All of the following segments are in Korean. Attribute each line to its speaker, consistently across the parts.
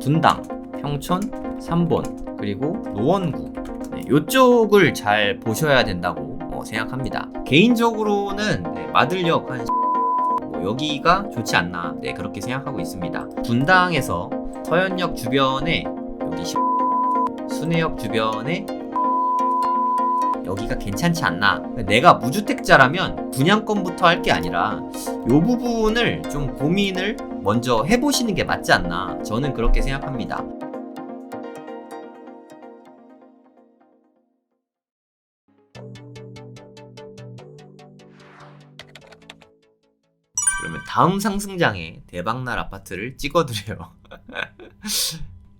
Speaker 1: 분당, 평촌, 삼본, 그리고 노원구, 이쪽을 잘 보셔야 된다고 생각합니다. 개인적으로는 마들역 한 여기가 좋지 않나 그렇게 생각하고 있습니다. 분당에서 서현역 주변에 여기 순회역 주변에 여기가 괜찮지 않나. 내가 무주택자라면 분양권부터 할 게 아니라 이 부분을 좀 고민을 먼저 해보시는 게 맞지 않나, 저는 그렇게 생각합니다. 그러면 다음 상승장에 대박날 아파트를 찍어드려요.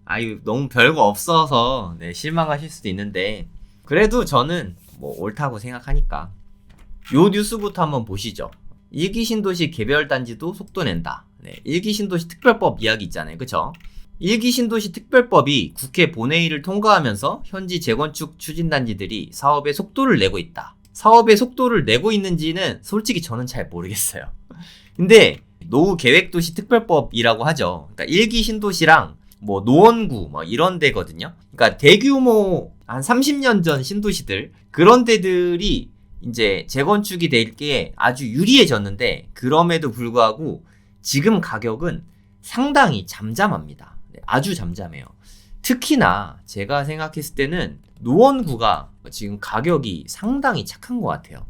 Speaker 1: 아유, 너무 별거 없어서 실망하실 수도 있는데, 그래도 저는 옳다고 생각하니까. 요 뉴스부터 한번 보시죠. 1기 신도시 개별단지도 속도 낸다. 1기 신도시 특별법 이야기 있잖아요, 그쵸? 1기 신도시 특별법이 국회 본회의를 통과하면서 현지 재건축 추진단지들이 사업에 속도를 내고 있다. 사업에 속도를 내고 있는지는 솔직히 저는 잘 모르겠어요. 근데 노후 계획도시 특별법이라고 하죠. 그러니까 1기 신도시랑 노원구 이런 데거든요. 그러니까 대규모 한 30년 전 신도시들, 그런 데들이 이제 재건축이 될 게 아주 유리해졌는데, 그럼에도 불구하고 지금 가격은 상당히 잠잠합니다. 아주 잠잠해요. 특히나 제가 생각했을 때는 노원구가 지금 가격이 상당히 착한 것 같아요.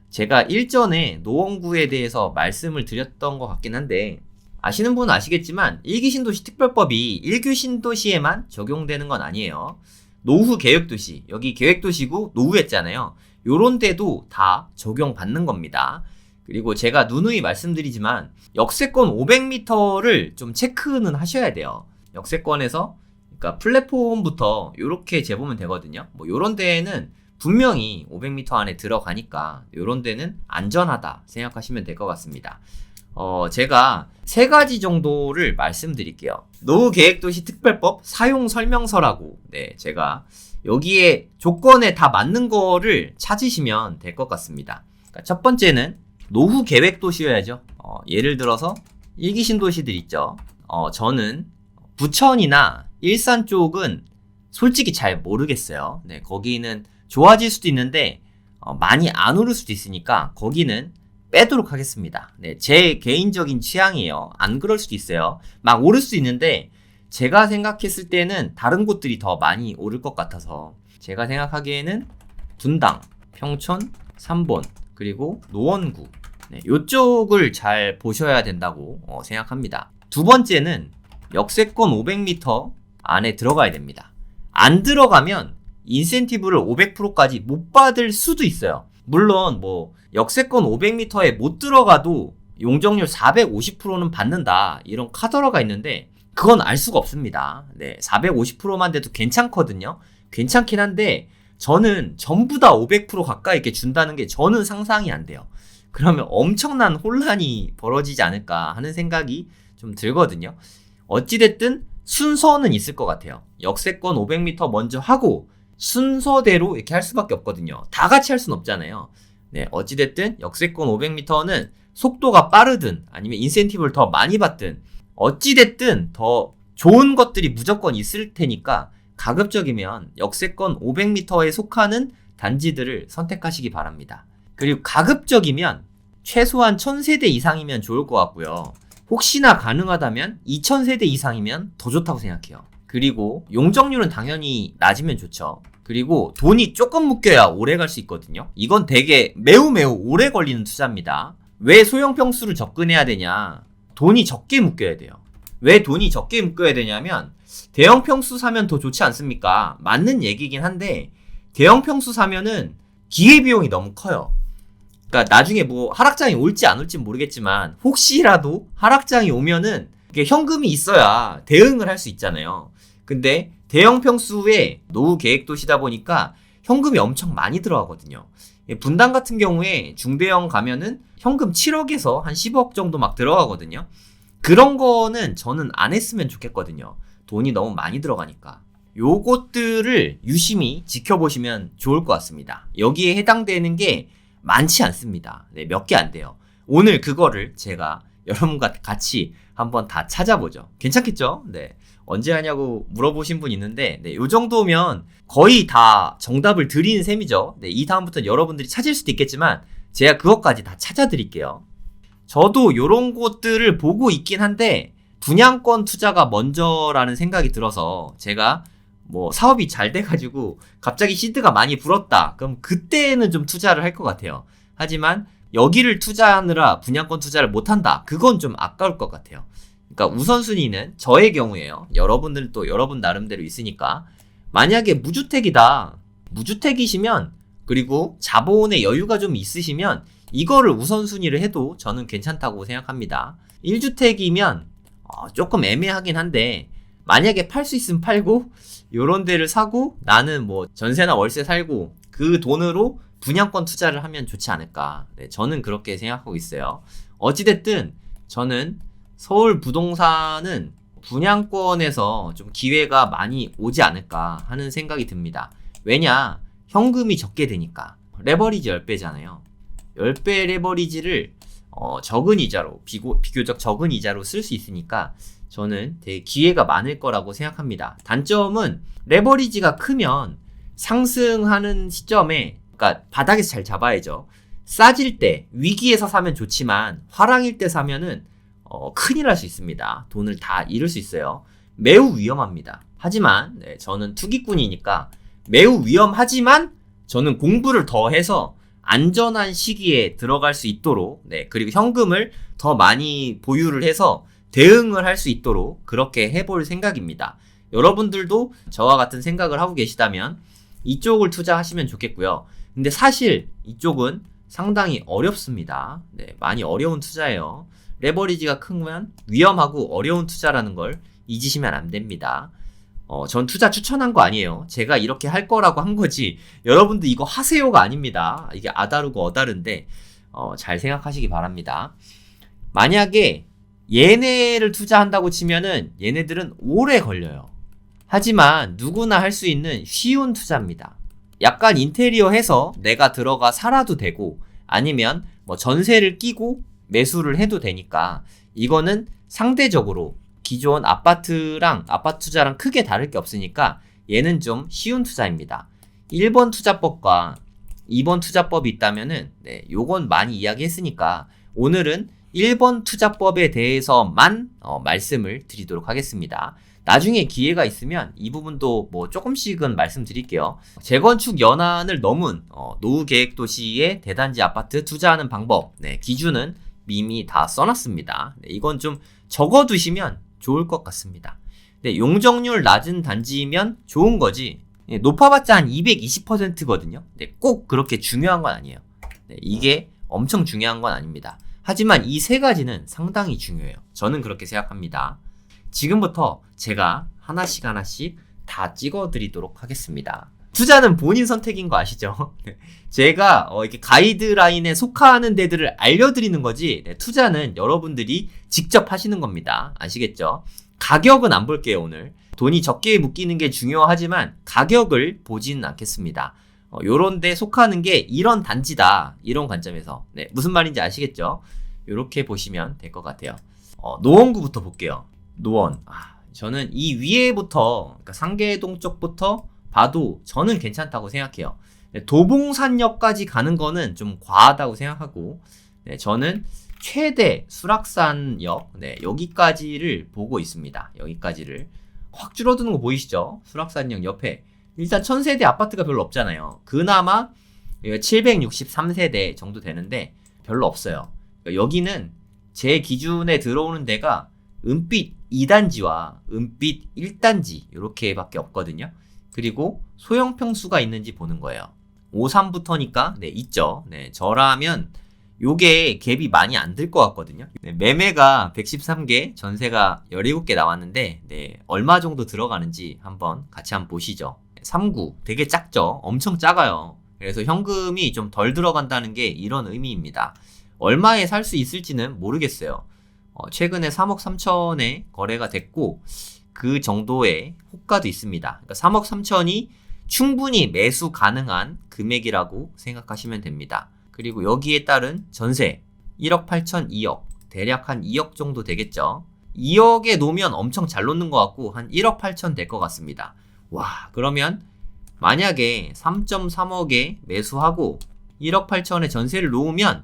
Speaker 1: 제가 일전에 노원구에 대해서 말씀을 드렸던 것 같긴 한데, 아시는 분은 아시겠지만 1기 신도시 특별법이 1기 신도시에만 적용되는 건 아니에요. 노후 계획도시, 여기 계획도시고 노후했잖아요. 요런 데도 다 적용받는 겁니다. 그리고 제가 누누이 말씀드리지만 역세권 500m를 좀 체크는 하셔야 돼요. 역세권에서, 그러니까 플랫폼부터 요렇게 재보면 되거든요. 요런 데에는 분명히 500m 안에 들어가니까 요런 데는 안전하다 생각하시면 될 것 같습니다. 제가 3가지 정도를 말씀드릴게요. 노후계획도시 특별법 사용설명서라고, 제가 여기에 조건에 다 맞는 거를 찾으시면 될 것 같습니다. 그러니까 첫 번째는 노후계획도시여야죠. 예를 들어서 1기 신도시들 있죠. 저는 부천이나 일산 쪽은 솔직히 잘 모르겠어요. 거기는 좋아질 수도 있는데 많이 안 오를 수도 있으니까 거기는 빼도록 하겠습니다. 제 개인적인 취향이에요. 안 그럴 수도 있어요. 막 오를 수 있는데 제가 생각했을 때는 다른 곳들이 더 많이 오를 것 같아서, 제가 생각하기에는 분당, 평촌, 삼본, 그리고 노원구, 이쪽을 잘 보셔야 된다고 생각합니다. 두 번째는 역세권 500m 안에 들어가야 됩니다. 안 들어가면 인센티브를 500%까지 못 받을 수도 있어요. 물론 역세권 500m에 못 들어가도 용적률 450%는 받는다, 이런 카더라가 있는데 그건 알 수가 없습니다. 450%만 돼도 괜찮거든요. 괜찮긴 한데 저는 전부 다 500% 가까이 이렇게 준다는 게 저는 상상이 안 돼요. 그러면 엄청난 혼란이 벌어지지 않을까 하는 생각이 좀 들거든요. 어찌됐든 순서는 있을 것 같아요. 역세권 500m 먼저 하고 순서대로 이렇게 할 수밖에 없거든요. 다 같이 할 순 없잖아요. 어찌됐든 역세권 500m는 속도가 빠르든 아니면 인센티브를 더 많이 받든 어찌됐든 더 좋은 것들이 무조건 있을 테니까 가급적이면 역세권 500m에 속하는 단지들을 선택하시기 바랍니다. 그리고 가급적이면 최소한 1000세대 이상이면 좋을 것 같고요. 혹시나 가능하다면 2000세대 이상이면 더 좋다고 생각해요. 그리고 용적률은 당연히 낮으면 좋죠. 그리고 돈이 조금 묶여야 오래 갈 수 있거든요. 이건 되게 매우 오래 걸리는 투자입니다. 왜 소형 평수를 접근해야 되냐? 돈이 적게 묶여야 돼요. 왜 돈이 적게 묶여야 되냐면 대형 평수 사면 더 좋지 않습니까? 맞는 얘기긴 한데 대형 평수 사면은 기회비용이 너무 커요. 그러니까 나중에 하락장이 올지 안 올지 모르겠지만 혹시라도 하락장이 오면은 현금이 있어야 대응을 할 수 있잖아요. 근데 대형 평수의 노후 계획 도시다 보니까 현금이 엄청 많이 들어가거든요. 분당 같은 경우에 중대형 가면은 현금 7억에서 한 10억 정도 막 들어가거든요. 그런 거는 저는 안 했으면 좋겠거든요. 돈이 너무 많이 들어가니까. 요것들을 유심히 지켜보시면 좋을 것 같습니다. 여기에 해당되는 게 많지 않습니다. 몇 개 안 돼요. 오늘 그거를 제가 여러분과 같이 한번 다 찾아보죠. 괜찮겠죠? 네. 언제 하냐고 물어보신 분 있는데, 네, 요 정도면 거의 다 정답을 드리는 셈이죠. 네, 이 다음부터는 여러분들이 찾을 수도 있겠지만, 제가 그것까지 다 찾아드릴게요. 저도 요런 것들을 보고 있긴 한데, 분양권 투자가 먼저라는 생각이 들어서, 제가 뭐 사업이 잘 돼가지고, 갑자기 시드가 많이 불었다. 그럼 그때는 좀 투자를 할 것 같아요. 하지만, 여기를 투자하느라 분양권 투자를 못한다. 그건 좀 아까울 것 같아요. 그러니까 우선순위는 저의 경우에요. 여러분들은 또 여러분 나름대로 있으니까 만약에 무주택이다. 무주택이시면 그리고 자본의 여유가 좀 있으시면 이거를 우선순위를 해도 저는 괜찮다고 생각합니다. 1주택이면 조금 애매하긴 한데 만약에 팔 수 있으면 팔고 요런 데를 사고 나는 뭐 전세나 월세 살고 그 돈으로 분양권 투자를 하면 좋지 않을까. 네, 저는 그렇게 생각하고 있어요. 어찌됐든 저는 서울 부동산은 분양권에서 좀 기회가 많이 오지 않을까 하는 생각이 듭니다. 왜냐? 현금이 적게 되니까. 레버리지 10배잖아요. 10배 레버리지를 적은 이자로, 비교적 적은 이자로 쓸 수 있으니까 저는 되게 기회가 많을 거라고 생각합니다. 단점은 레버리지가 크면 상승하는 시점에, 그러니까 바닥에서 잘 잡아야죠. 싸질 때, 위기에서 사면 좋지만 화랑일 때 사면은 큰일 날 수 있습니다. 돈을 다 잃을 수 있어요. 매우 위험합니다. 하지만 네, 저는 투기꾼이니까 매우 위험하지만 저는 공부를 더 해서 안전한 시기에 들어갈 수 있도록 네, 그리고 현금을 더 많이 보유를 해서 대응을 할 수 있도록 그렇게 해볼 생각입니다. 여러분들도 저와 같은 생각을 하고 계시다면 이쪽을 투자하시면 좋겠고요. 근데 사실 이쪽은 상당히 어렵습니다. 네, 많이 어려운 투자예요. 레버리지가 크면 위험하고 어려운 투자라는 걸 잊으시면 안 됩니다. 전 투자 추천한 거 아니에요. 제가 이렇게 할 거라고 한 거지. 여러분들 이거 하세요가 아닙니다. 이게 아다르고 어다른데 잘 생각하시기 바랍니다. 만약에 얘네를 투자한다고 치면은 얘네들은 오래 걸려요. 하지만 누구나 할 수 있는 쉬운 투자입니다. 약간 인테리어 해서 내가 들어가 살아도 되고 아니면 뭐 전세를 끼고 매수를 해도 되니까 이거는 상대적으로 기존 아파트 투자랑 크게 다를 게 없으니까 얘는 좀 쉬운 투자입니다. 1번 투자법과 2번 투자법이 있다면은 네, 요건 많이 이야기했으니까 오늘은 1번 투자법에 대해서만 말씀을 드리도록 하겠습니다. 나중에 기회가 있으면 이 부분도 뭐 조금씩은 말씀드릴게요. 재건축 연한을 넘은 노후계획도시의 대단지 아파트 투자하는 방법 네, 기준은 이미 다 써놨습니다. 네, 이건 좀 적어두시면 좋을 것 같습니다. 네, 용적률 낮은 단지면 좋은 거지 네, 높아봤자 한 220%거든요. 네, 꼭 그렇게 중요한 건 아니에요. 네, 이게 엄청 중요한 건 아닙니다. 하지만 이 세 가지는 상당히 중요해요. 저는 그렇게 생각합니다. 지금부터 제가 하나씩 다 찍어드리도록 하겠습니다. 투자는 본인 선택인 거 아시죠? 제가 이렇게 가이드라인에 속하는 데들을 알려드리는 거지 투자는 여러분들이 직접 하시는 겁니다. 아시겠죠? 가격은 안 볼게요 오늘. 돈이 적게 묶이는 게 중요하지만 가격을 보지는 않겠습니다. 요런 데 속하는 게 이런 단지다 이런 관점에서 네, 무슨 말인지 아시겠죠? 요렇게 보시면 될 것 같아요. 노원구부터 볼게요. 노원 저는 이 위에부터 그러니까 상계동 쪽부터 봐도 저는 괜찮다고 생각해요. 네, 도봉산역까지 가는 거는 좀 과하다고 생각하고 네, 저는 최대 수락산역 네, 여기까지를 보고 있습니다. 여기까지를 확 줄어드는 거 보이시죠? 수락산역 옆에 일단 1000세대 아파트가 별로 없잖아요. 그나마 763세대 정도 되는데 별로 없어요. 그러니까 여기는 제 기준에 들어오는 데가 은빛 2단지와 은빛 1단지 이렇게밖에 없거든요. 그리고 소형 평수가 있는지 보는 거예요. 53부터니까 네 있죠. 네 저라면 요게 갭이 많이 안 들 것 같거든요. 네, 매매가 113개, 전세가 17개 나왔는데 네 얼마 정도 들어가는지 같이 한번 보시죠. 3구 되게 작죠. 엄청 작아요. 그래서 현금이 좀 덜 들어간다는 게 이런 의미입니다. 얼마에 살 수 있을지는 모르겠어요. 최근에 3억 3천에 거래가 됐고 그 정도의 호가도 있습니다. 그러니까 3억 3천이 충분히 매수 가능한 금액이라고 생각하시면 됩니다. 그리고 여기에 따른 전세 1억 8천 2억 대략 한 2억 정도 되겠죠. 2억에 놓으면 엄청 잘 놓는 것 같고 한 1억 8천 될 것 같습니다. 와, 그러면 만약에 3.3억에 매수하고 1억 8천에 전세를 놓으면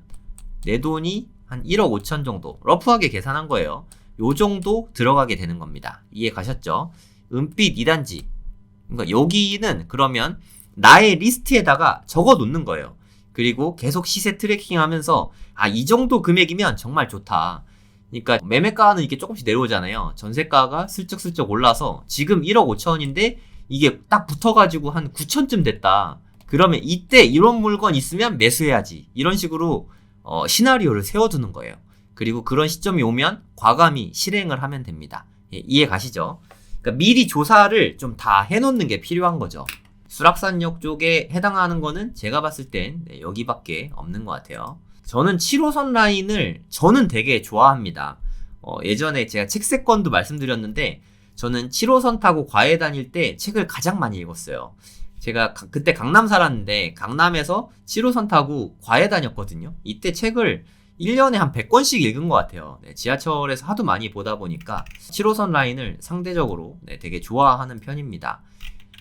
Speaker 1: 내 돈이 한 1억 5천 정도, 러프하게 계산한 거예요. 요 정도 들어가게 되는 겁니다. 이해 가셨죠? 은빛 2단지. 그러니까 여기는 그러면 나의 리스트에다가 적어 놓는 거예요. 그리고 계속 시세 트래킹 하면서 이 정도 금액이면 정말 좋다. 그러니까 매매가는 이렇게 조금씩 내려오잖아요. 전세가가 슬쩍슬쩍 올라서 지금 1억 5천인데 이게 딱 붙어가지고 한 9천쯤 됐다. 그러면 이때 이런 물건 있으면 매수해야지. 이런 식으로 시나리오를 세워두는 거예요. 그리고 그런 시점이 오면 과감히 실행을 하면 됩니다. 예, 이해 가시죠? 그러니까 미리 조사를 좀 다 해놓는 게 필요한 거죠. 수락산역 쪽에 해당하는 거는 제가 봤을 땐 여기밖에 없는 것 같아요. 저는 7호선 라인을 저는 되게 좋아합니다. 예전에 제가 책세권도 말씀드렸는데 저는 7호선 타고 과외 다닐 때 책을 가장 많이 읽었어요. 제가 그때 강남 살았는데 강남에서 7호선 타고 과외 다녔거든요. 이때 책을 1년에 한 100권씩 읽은 것 같아요. 네, 지하철에서 하도 많이 보다 보니까 7호선 라인을 상대적으로 되게 좋아하는 편입니다.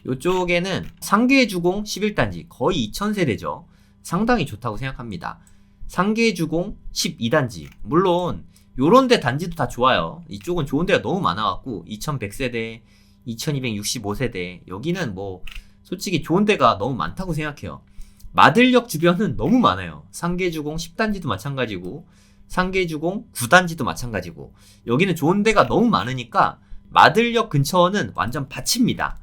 Speaker 1: 이쪽에는 상계주공 11단지 거의 2000세대죠. 상당히 좋다고 생각합니다. 상계주공 12단지 물론 요런데 단지도 다 좋아요. 이쪽은 좋은 데가 너무 많아갖고 2100세대, 2265세대 여기는 뭐 솔직히 좋은 데가 너무 많다고 생각해요. 마들역 주변은 너무 많아요. 상계주공 10단지도 마찬가지고 상계주공 9단지도 마찬가지고 여기는 좋은 데가 너무 많으니까 마들역 근처는 완전 밭입니다.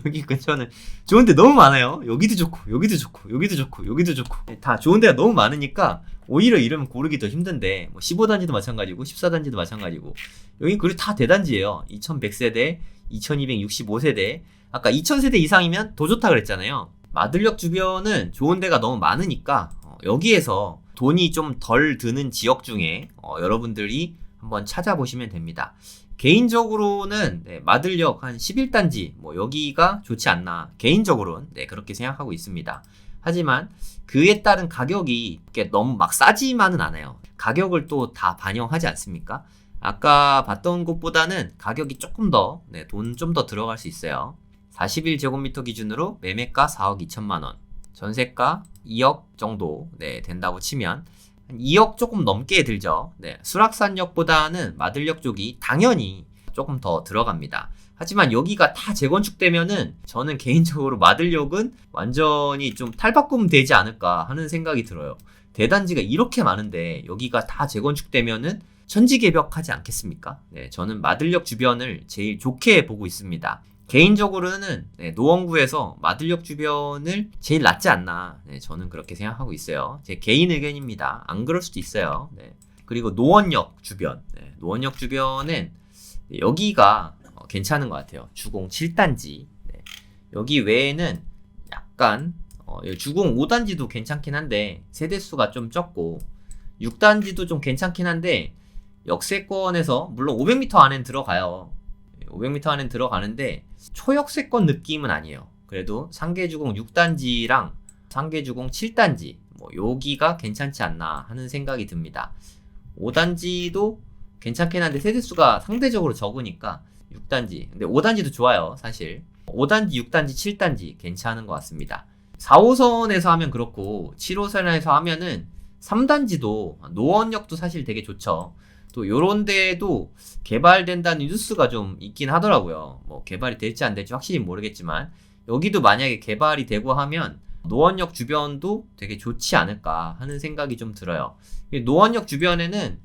Speaker 1: 여기 근처는 좋은 데 너무 많아요. 여기도 좋고 여기도 좋고 여기도 좋고 여기도 좋고 다 좋은 데가 너무 많으니까 오히려 이름 고르기 더 힘든데 뭐 15단지도 마찬가지고 14단지도 마찬가지고 여기 그리고 다 대단지예요. 2100세대 2265세대 아까 2000세대 이상이면 더 좋다 그랬잖아요. 마들역 주변은 좋은 데가 너무 많으니까 여기에서 돈이 좀 덜 드는 지역 중에 여러분들이 한번 찾아보시면 됩니다. 개인적으로는 마들역 한 11단지 뭐 여기가 좋지 않나 개인적으로는 그렇게 생각하고 있습니다. 하지만 그에 따른 가격이 너무 막 싸지만은 않아요. 가격을 또 다 반영하지 않습니까? 아까 봤던 곳보다는 가격이 조금 더 돈 좀 더 들어갈 수 있어요. 41제곱미터 기준으로 매매가 4억 2천만 원, 전세가 2억 정도 된다고 치면 2억 조금 넘게 들죠. 수락산역보다는 마들역 쪽이 당연히 조금 더 들어갑니다. 하지만 여기가 다 재건축되면은 저는 개인적으로 마들역은 완전히 좀 탈바꿈 되지 않을까 하는 생각이 들어요. 대단지가 이렇게 많은데 여기가 다 재건축되면은 천지개벽하지 않겠습니까? 저는 마들역 주변을 제일 좋게 보고 있습니다. 개인적으로는 노원구에서 마들역 주변을 제일 낫지 않나 저는 그렇게 생각하고 있어요. 제 개인 의견입니다. 안 그럴 수도 있어요. 그리고 노원역 주변 노원역 주변은 여기가 괜찮은 것 같아요. 주공 7단지 여기 외에는 약간 주공 5단지도 괜찮긴 한데 세대수가 좀 적고 6단지도 좀 괜찮긴 한데 역세권에서 물론 500m 안엔 들어가요. 500m 안엔 들어가는데 초역세권 느낌은 아니에요. 그래도 상계주공 6단지랑 상계주공 7단지 뭐 여기가 괜찮지 않나 하는 생각이 듭니다. 5단지도 괜찮긴 한데 세대수가 상대적으로 적으니까 6단지 근데 5단지도 좋아요. 사실 5단지, 6단지, 7단지 괜찮은 것 같습니다. 4호선에서 하면 그렇고 7호선에서 하면은 3단지도 노원역도 사실 되게 좋죠. 또 요런 데도 개발된다는 뉴스가 좀 있긴 하더라고요. 뭐 개발이 될지 안 될지 확실히 모르겠지만 여기도 만약에 개발이 되고 하면 노원역 주변도 되게 좋지 않을까 하는 생각이 좀 들어요. 노원역 주변에는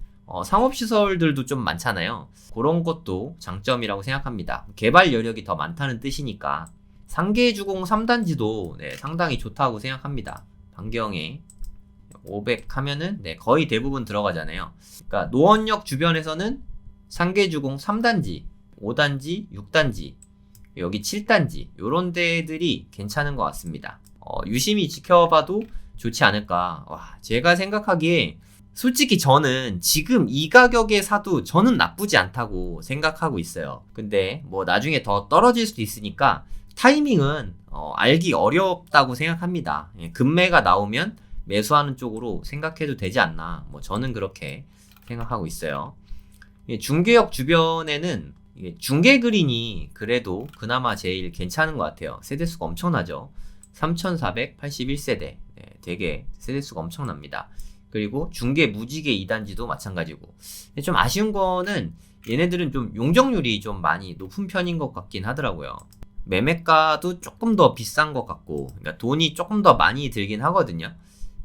Speaker 1: 상업시설들도 좀 많잖아요. 그런 것도 장점이라고 생각합니다. 개발 여력이 더 많다는 뜻이니까 상계주공 3단지도 상당히 좋다고 생각합니다. 반경에 500 하면은 거의 대부분 들어가잖아요. 그러니까 노원역 주변에서는 상계주공 3단지, 5단지, 6단지, 여기 7단지 요런 데들이 괜찮은 것 같습니다. 유심히 지켜봐도 좋지 않을까. 와, 제가 생각하기에 솔직히 저는 지금 이 가격에 사도 저는 나쁘지 않다고 생각하고 있어요. 근데 뭐 나중에 더 떨어질 수도 있으니까 타이밍은 알기 어렵다고 생각합니다. 급매가 나오면 매수하는 쪽으로 생각해도 되지 않나. 뭐 저는 그렇게 생각하고 있어요. 중계역 주변에는 중계 그린이 그래도 그나마 제일 괜찮은 것 같아요. 세대수가 엄청나죠. 3481세대. 되게 세대수가 엄청납니다. 그리고 중계 무지개 2단지도 마찬가지고. 좀 아쉬운 거는 얘네들은 좀 용적률이 좀 많이 높은 편인 것 같긴 하더라고요. 매매가도 조금 더 비싼 것 같고, 그러니까 돈이 조금 더 많이 들긴 하거든요.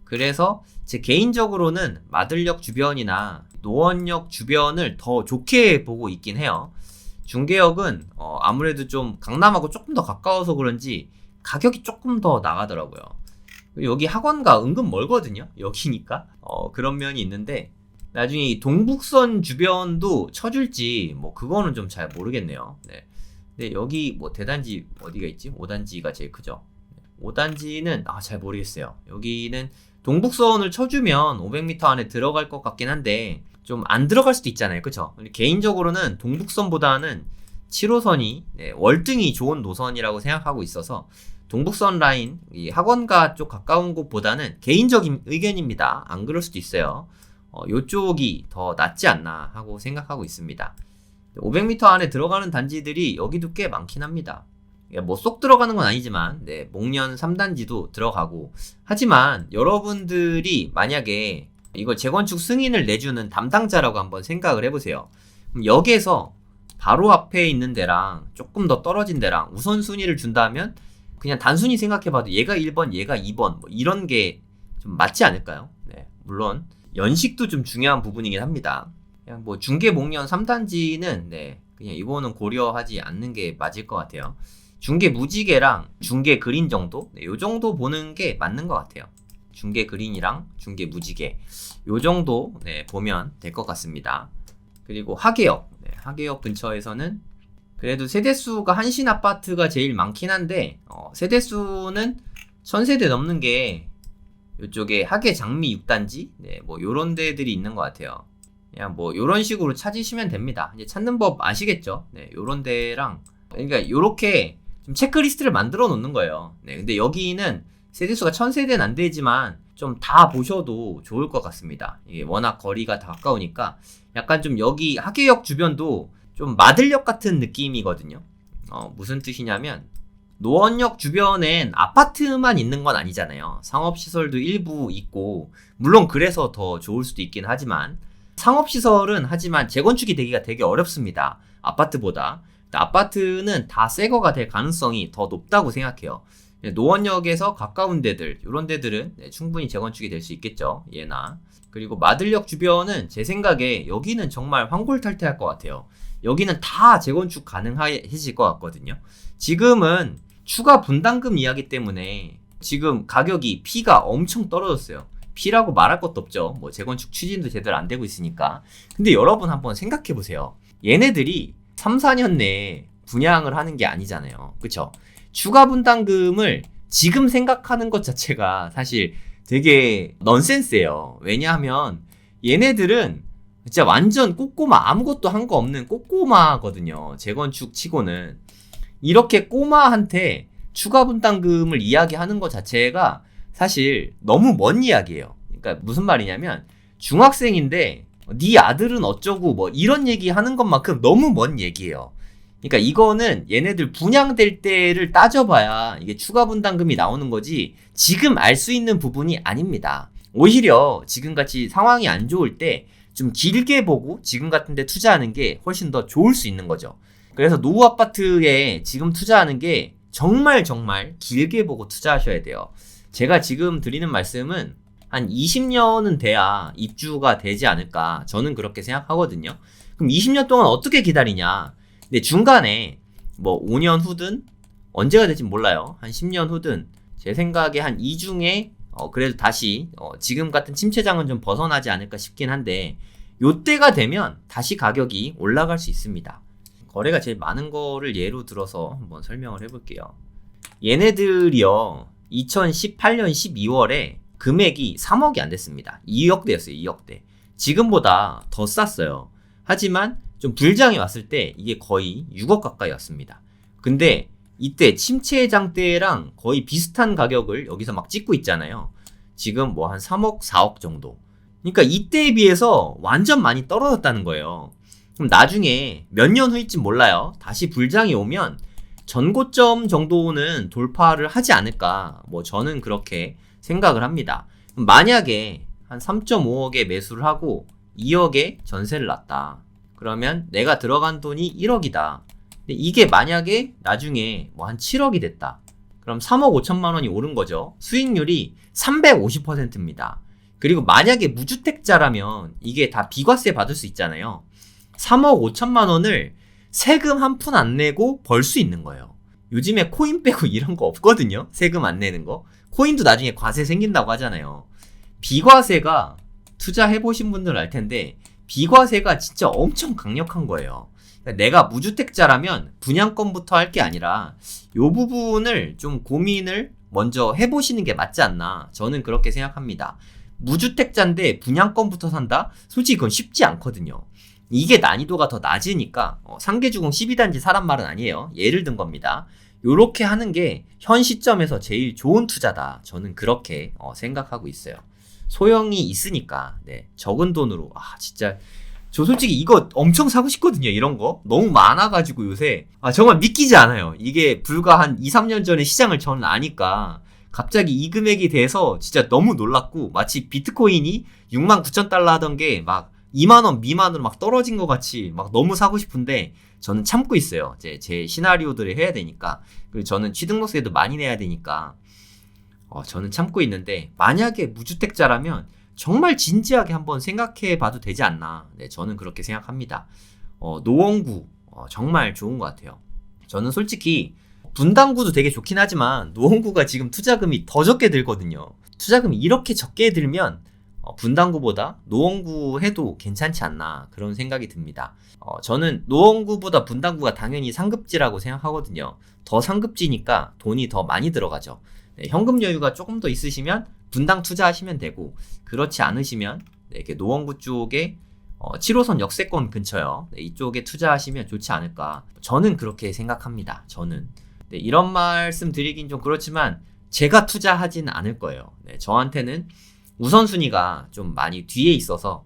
Speaker 1: 그래서 제 개인적으로는 마들역 주변이나 노원역 주변을 더 좋게 보고 있긴 해요. 중계역은 아무래도 좀 강남하고 조금 더 가까워서 그런지 가격이 조금 더 나가더라고요. 여기 학원가 은근 멀거든요. 여기니까 그런 면이 있는데, 나중에 이 동북선 주변도 쳐줄지 뭐 그거는 좀 잘 모르겠네요. 네. 근데 여기 뭐 대단지 어디가 있지? 5단지가 제일 크죠. 5단지는 잘 모르겠어요. 여기는 동북선을 쳐주면 500m 안에 들어갈 것 같긴 한데 좀 안 들어갈 수도 있잖아요. 그쵸? 개인적으로는 동북선보다는 7호선이 월등히 좋은 노선이라고 생각하고 있어서 동북선 라인, 이 학원가 쪽 가까운 곳보다는 개인적인 의견입니다. 안 그럴 수도 있어요. 요쪽이 더 낫지 않나 하고 생각하고 있습니다. 500m 안에 들어가는 단지들이 여기도 꽤 많긴 합니다. 뭐 쏙 들어가는 건 아니지만 목련 3단지도 들어가고, 하지만 여러분들이 만약에 이걸 재건축 승인을 내주는 담당자라고 한번 생각을 해보세요. 그럼 역에서 바로 앞에 있는 데랑 조금 더 떨어진 데랑 우선순위를 준다면 그냥 단순히 생각해봐도 얘가 1번, 얘가 2번 뭐 이런 게 좀 맞지 않을까요? 네, 물론 연식도 좀 중요한 부분이긴 합니다. 그냥 뭐 중계 목련 3단지는 그냥 이거는 고려하지 않는 게 맞을 것 같아요. 중계 무지개랑 중계 그린 정도? 요 정도 보는 게 맞는 것 같아요. 중계 그린이랑 중계 무지개 요 정도 보면 될 것 같습니다. 그리고 하계역, 하계역 근처에서는 그래도 세대수가 한신 아파트가 제일 많긴 한데 세대수는 1000세대 넘는 게 이쪽에 하계 장미 6단지 뭐 요런 데들이 있는 것 같아요. 그냥 뭐 요런 식으로 찾으시면 됩니다. 이제 찾는 법 아시겠죠? 요런 데랑, 그러니까 요렇게 좀 체크리스트를 만들어 놓는 거예요. 근데 여기는 세대수가 1000세대는 안 되지만 좀 다 보셔도 좋을 것 같습니다. 이게 워낙 거리가 다 가까우니까 약간 좀 여기 하계역 주변도 좀 마들역 같은 느낌이거든요. 무슨 뜻이냐면 노원역 주변엔 아파트만 있는 건 아니잖아요. 상업시설도 일부 있고, 물론 그래서 더 좋을 수도 있긴 하지만 상업시설은 하지만 재건축이 되기가 되게 어렵습니다. 아파트보다. 아파트는 다 새거가 될 가능성이 더 높다고 생각해요. 노원역에서 가까운 데들, 이런 데들은 충분히 재건축이 될 수 있겠죠. 예나. 그리고 마들역 주변은 제 생각에 여기는 정말 황골탈퇴할 것 같아요. 여기는 다 재건축 가능해질 것 같거든요. 지금은 추가 분담금 이야기 때문에 지금 가격이 P가 엄청 떨어졌어요. P라고 말할 것도 없죠. 뭐 재건축 추진도 제대로 안 되고 있으니까. 근데 여러분 한번 생각해 보세요. 얘네들이 3, 4년 내에 분양을 하는 게 아니잖아요. 그쵸? 추가 분담금을 지금 생각하는 것 자체가 사실 되게 넌센스예요. 왜냐하면 얘네들은 진짜 완전 꼬꼬마, 아무것도 한 거 없는 꼬꼬마거든요. 재건축 치고는. 이렇게 꼬마한테 추가 분담금을 이야기하는 것 자체가 사실 너무 먼 이야기예요. 그러니까 무슨 말이냐면 중학생인데 네 아들은 어쩌고 뭐 이런 얘기 하는 것만큼 너무 먼 얘기예요. 그러니까 이거는 얘네들 분양될 때를 따져봐야 이게 추가 분담금이 나오는 거지 지금 알 수 있는 부분이 아닙니다. 오히려 지금같이 상황이 안 좋을 때 좀 길게 보고 지금 같은 데 투자하는 게 훨씬 더 좋을 수 있는 거죠. 그래서 노후 아파트에 지금 투자하는 게 정말 길게 보고 투자하셔야 돼요. 제가 지금 드리는 말씀은 한 20년은 돼야 입주가 되지 않을까, 저는 그렇게 생각하거든요. 그럼 20년 동안 어떻게 기다리냐. 근데 중간에 뭐 5년 후든 언제가 될지 몰라요. 한 10년 후든 제 생각에 한 이 중에 그래도 다시 지금 같은 침체장은 좀 벗어나지 않을까 싶긴 한데, 요때가 되면 다시 가격이 올라갈 수 있습니다. 거래가 제일 많은 거를 예로 들어서 한번 설명을 해볼게요. 얘네들이요 2018년 12월에 금액이 3억이 안 됐습니다. 2억대였어요. 2억대. 지금보다 더 쌌어요. 하지만 좀 불장이 왔을 때 이게 거의 6억 가까이 왔습니다. 근데 이때 침체장 때랑 거의 비슷한 가격을 여기서 막 찍고 있잖아요. 지금 뭐 한 3억, 4억 정도. 그러니까 이때에 비해서 완전 많이 떨어졌다는 거예요. 그럼 나중에 몇 년 후일지 몰라요. 다시 불장이 오면 전고점 정도는 돌파를 하지 않을까. 뭐 저는 그렇게 생각을 합니다. 만약에 한 3.5억에 매수를 하고 2억에 전세를 놨다. 그러면 내가 들어간 돈이 1억이다. 근데 이게 만약에 나중에 뭐 한 7억이 됐다. 그럼 3억 5천만 원이 오른 거죠. 수익률이 350%입니다. 그리고 만약에 무주택자라면 이게 다 비과세 받을 수 있잖아요. 3억 5천만 원을 세금 한 푼 안 내고 벌 수 있는 거예요. 요즘에 코인 빼고 이런 거 없거든요. 세금 안 내는 거. 코인도 나중에 과세 생긴다고 하잖아요. 비과세가 투자해보신 분들은 알 텐데 비과세가 진짜 엄청 강력한 거예요. 그러니까 내가 무주택자라면 분양권부터 할 게 아니라 요 부분을 좀 고민을 먼저 해보시는 게 맞지 않나. 저는 그렇게 생각합니다. 무주택자인데 분양권부터 산다? 솔직히 그건 쉽지 않거든요. 이게 난이도가 더 낮으니까 상계주공 12단지 사란 말은 아니에요. 예를 든 겁니다. 요렇게 하는 게 현 시점에서 제일 좋은 투자다. 저는 그렇게 생각하고 있어요. 소형이 있으니까 적은 돈으로 진짜 저 솔직히 이거 엄청 사고 싶거든요. 이런 거 너무 많아가지고 요새 정말 믿기지 않아요. 이게 불과 한 2, 3년 전에 시장을 저는 아니까 갑자기 이 금액이 돼서 진짜 너무 놀랐고 마치 비트코인이 69,000달러 하던 게 막 2만원 미만으로 막 떨어진 것 같이 막 너무 사고 싶은데 저는 참고 있어요. 제 시나리오들을 해야 되니까. 그리고 저는 취등록세도 많이 내야 되니까 저는 참고 있는데 만약에 무주택자라면 정말 진지하게 한번 생각해 봐도 되지 않나. 저는 그렇게 생각합니다. 노원구 정말 좋은 것 같아요. 저는 솔직히 분당구도 되게 좋긴 하지만 노원구가 지금 투자금이 더 적게 들거든요. 투자금이 이렇게 적게 들면 분당구보다 노원구 해도 괜찮지 않나 그런 생각이 듭니다. 저는 노원구보다 분당구가 당연히 상급지라고 생각하거든요. 더 상급지니까 돈이 더 많이 들어가죠. 현금 여유가 조금 더 있으시면 분당 투자하시면 되고 그렇지 않으시면 이렇게 노원구 쪽에 7호선 역세권 근처요. 이쪽에 투자하시면 좋지 않을까. 저는 그렇게 생각합니다. 저는 이런 말씀 드리긴 좀 그렇지만 제가 투자하진 않을 거예요. 저한테는 우선순위가 좀 많이 뒤에 있어서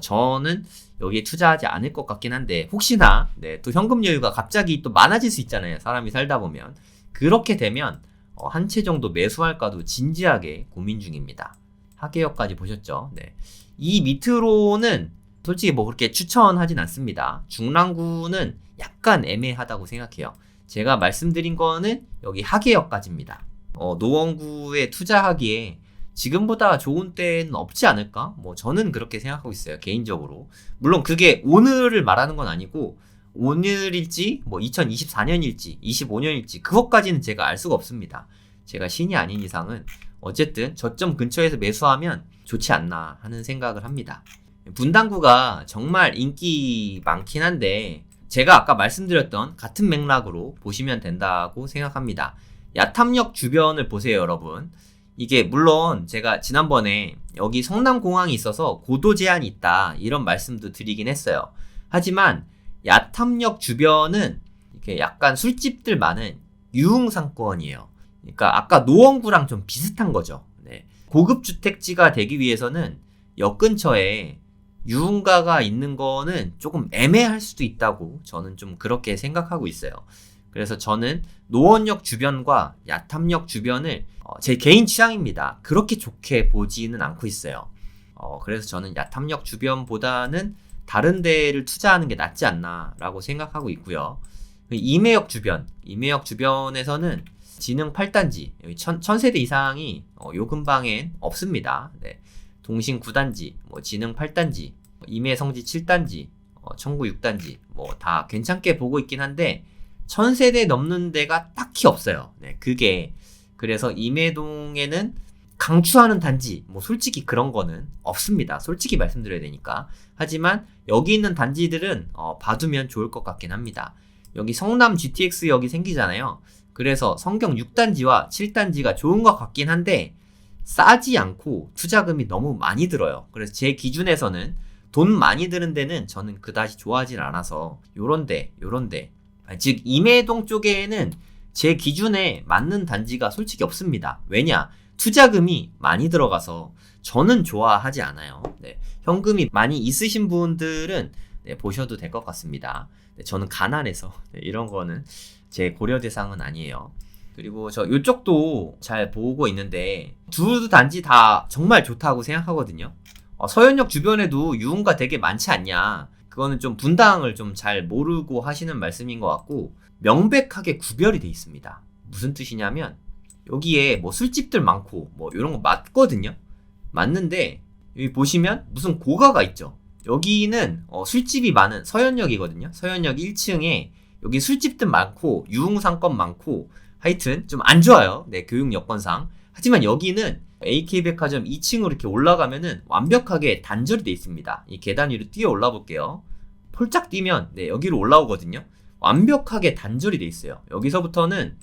Speaker 1: 저는 여기에 투자하지 않을 것 같긴 한데 혹시나 또 현금 여유가 갑자기 또 많아질 수 있잖아요. 사람이 살다 보면. 그렇게 되면 한 채 정도 매수할까도 진지하게 고민 중입니다. 하계역까지 보셨죠? 이 밑으로는 솔직히 뭐 그렇게 추천하진 않습니다. 중랑구는 약간 애매하다고 생각해요. 제가 말씀드린 거는 여기 하계역까지입니다. 노원구에 투자하기에 지금보다 좋은 때는 없지 않을까? 뭐 저는 그렇게 생각하고 있어요. 개인적으로. 물론 그게 오늘을 말하는 건 아니고 오늘일지 뭐 2024년일지 25년일지 그것까지는 제가 알 수가 없습니다. 제가 신이 아닌 이상은 어쨌든 저점 근처에서 매수하면 좋지 않나 하는 생각을 합니다. 분당구가 정말 인기 많긴 한데 제가 아까 말씀드렸던 같은 맥락으로 보시면 된다고 생각합니다. 야탐역 주변을 보세요, 여러분. 이게 물론 제가 지난번에 여기 성남공항이 있어서 고도 제한이 있다 이런 말씀도 드리긴 했어요. 하지만 야탐역 주변은 이렇게 약간 술집들 많은 유흥상권이에요. 그러니까 아까 노원구랑 좀 비슷한 거죠. 고급 주택지가 되기 위해서는 역 근처에 유흥가가 있는 거는 조금 애매할 수도 있다고 저는 좀 그렇게 생각하고 있어요. 그래서 저는 노원역 주변과 야탐역 주변을 제 개인 취향입니다. 그렇게 좋게 보지는 않고 있어요. 그래서 저는 야탐역 주변보다는 다른 데를 투자하는 게 낫지 않나 라고 생각하고 있고요. 임해역 주변에서는 진흥 8단지, 1000세대 이상이 요 근방엔 없습니다. 동신 9단지, 진흥 8단지, 임해 성지 7단지, 청구 6단지 뭐 다 괜찮게 보고 있긴 한데 1000세대 넘는 데가 딱히 없어요. 그게 그래서 임해동에는 강추하는 단지 뭐 솔직히 그런 거는 없습니다. 솔직히 말씀드려야 되니까. 하지만 여기 있는 단지들은 봐두면 좋을 것 같긴 합니다. 여기 성남 GTX역이 생기잖아요. 그래서 성경 6단지와 7단지가 좋은 것 같긴 한데 싸지 않고 투자금이 너무 많이 들어요. 그래서 제 기준에서는 돈 많이 드는 데는 저는 그다지 좋아하진 않아서 요런데 즉 임해동 쪽에는 제 기준에 맞는 단지가 솔직히 없습니다. 왜냐? 투자금이 많이 들어가서 저는 좋아하지 않아요. 네, 현금이 많이 있으신 분들은 네, 보셔도 될 것 같습니다. 네, 저는 가난해서 네, 이런 거는 제 고려 대상은 아니에요. 그리고 저 이쪽도 잘 보고 있는데 두 단지 다 정말 좋다고 생각하거든요. 서현역 주변에도 유흥가 되게 많지 않냐. 그거는 좀 분당을 좀 잘 모르고 하시는 말씀인 것 같고, 명백하게 구별이 돼 있습니다. 무슨 뜻이냐면 여기에 뭐 술집들 많고 뭐 이런 거 맞거든요. 맞는데 여기 보시면 무슨 고가가 있죠. 여기는 술집이 많은 서현역이거든요. 서현역 1층에 여기 술집들 많고 유흥상권 많고 하여튼 좀 안 좋아요. 네, 교육 여건상. 하지만 여기는 AK백화점 2층으로 이렇게 올라가면은 완벽하게 단절이 돼 있습니다. 이 계단 위로 뛰어 올라 볼게요. 폴짝 뛰면 네, 여기로 올라오거든요. 완벽하게 단절이 돼 있어요. 여기서부터는